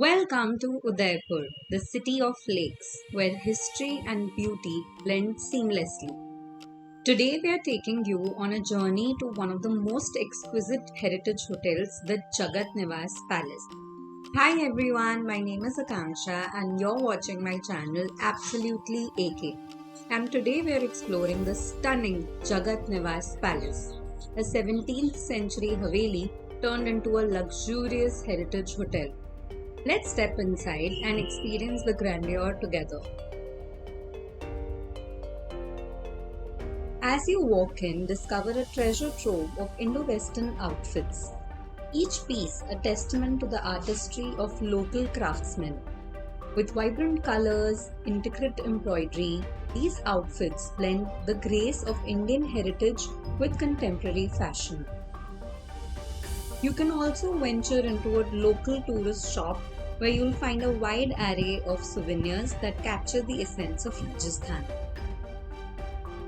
Welcome to Udaipur, the city of lakes, where history and beauty blend seamlessly. Today we are taking you on a journey to one of the most exquisite heritage hotels, the Jagat Niwas Palace. Hi everyone, my name is Akanksha and you're watching my channel Absolutely AK. And today we are exploring the stunning Jagat Niwas Palace, a 17th century Haveli turned into a luxurious heritage hotel. Let's step inside and experience the grandeur together. As you walk in, discover a treasure trove of Indo-Western outfits, each piece a testament to the artistry of local craftsmen. With vibrant colors, intricate embroidery, these outfits blend the grace of Indian heritage with contemporary fashion. You can also venture into a local tourist shop where you'll find a wide array of souvenirs that capture the essence of Rajasthan.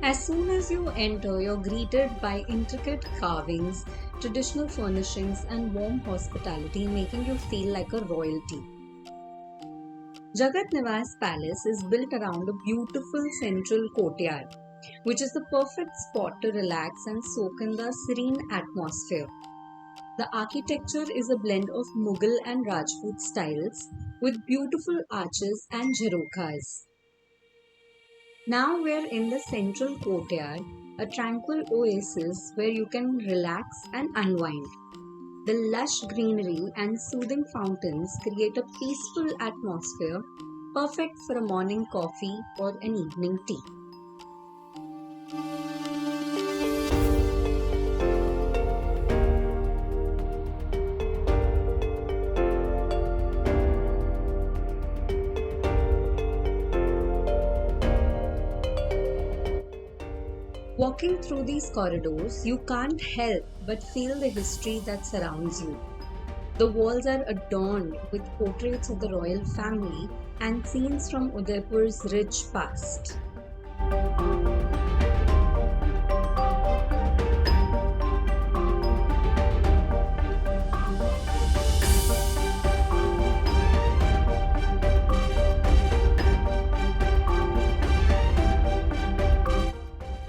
As soon as you enter, you're greeted by intricate carvings, traditional furnishings, and warm hospitality, making you feel like a royalty. Jagat Niwas Palace is built around a beautiful central courtyard, which is the perfect spot to relax and soak in the serene atmosphere. The architecture is a blend of Mughal and Rajput styles with beautiful arches and jharokas. Now we're in the central courtyard, a tranquil oasis where you can relax and unwind. The lush greenery and soothing fountains create a peaceful atmosphere perfect for a morning coffee or an evening tea. Walking through these corridors, you can't help but feel the history that surrounds you. The walls are adorned with portraits of the royal family and scenes from Udaipur's rich past.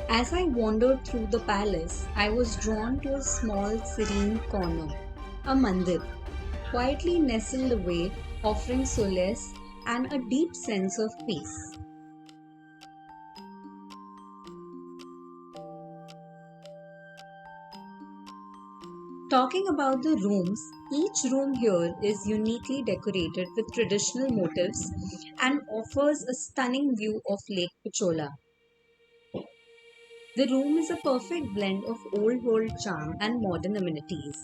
As I wandered through the palace, I was drawn to a small serene corner, a mandir, quietly nestled away, offering solace and a deep sense of peace. Talking about the rooms, each room here is uniquely decorated with traditional motifs and offers a stunning view of Lake Pichola. The room is a perfect blend of old world charm and modern amenities.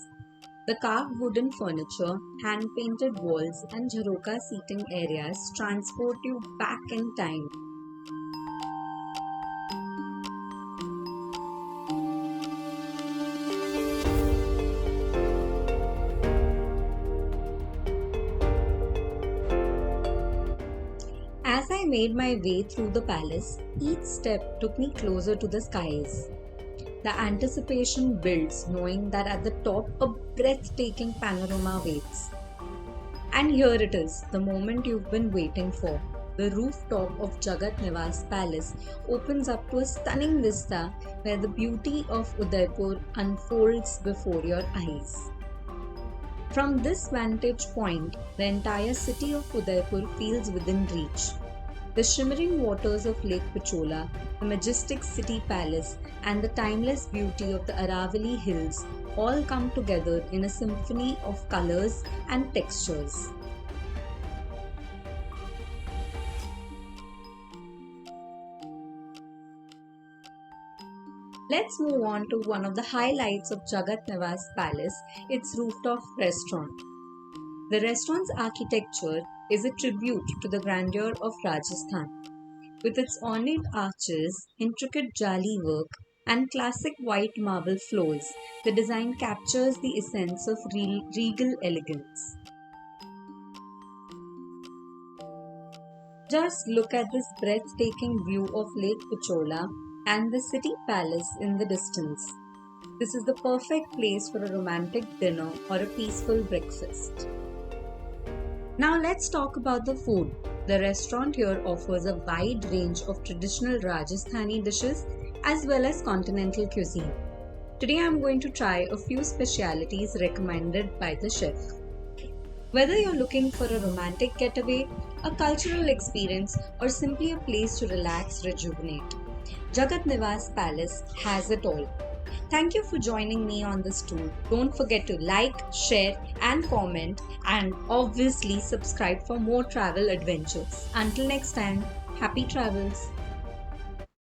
The carved wooden furniture, hand painted walls, and Jharoka seating areas transport you back in time. As I made my way through the palace, each step took me closer to the skies. The anticipation builds, knowing that at the top a breathtaking panorama waits. And here it is, the moment you've been waiting for. The rooftop of Jagat Niwas Palace opens up to a stunning vista where the beauty of Udaipur unfolds before your eyes. From this vantage point, the entire city of Udaipur feels within reach. The shimmering waters of Lake Pichola, the majestic city palace, and the timeless beauty of the Aravali Hills all come together in a symphony of colors and textures. Let's move on to one of the highlights of Jagat Niwas Palace, its rooftop restaurant. The restaurant's architecture is a tribute to the grandeur of Rajasthan. With its ornate arches, intricate jali work, and classic white marble floors, the design captures the essence of regal elegance. Just look at this breathtaking view of Lake Pichola and the city palace in the distance. This is the perfect place for a romantic dinner or a peaceful breakfast. Now let's talk about the food. The restaurant here offers a wide range of traditional Rajasthani dishes as well as continental cuisine. Today I'm going to try a few specialities recommended by the chef. Whether you're looking for a romantic getaway, a cultural experience, or simply a place to relax, rejuvenate, Jagat Niwas Palace has it all. Thank you for joining me on this tour. Don't forget to like, share, and comment, and obviously subscribe for more travel adventures. Until next time, happy travels!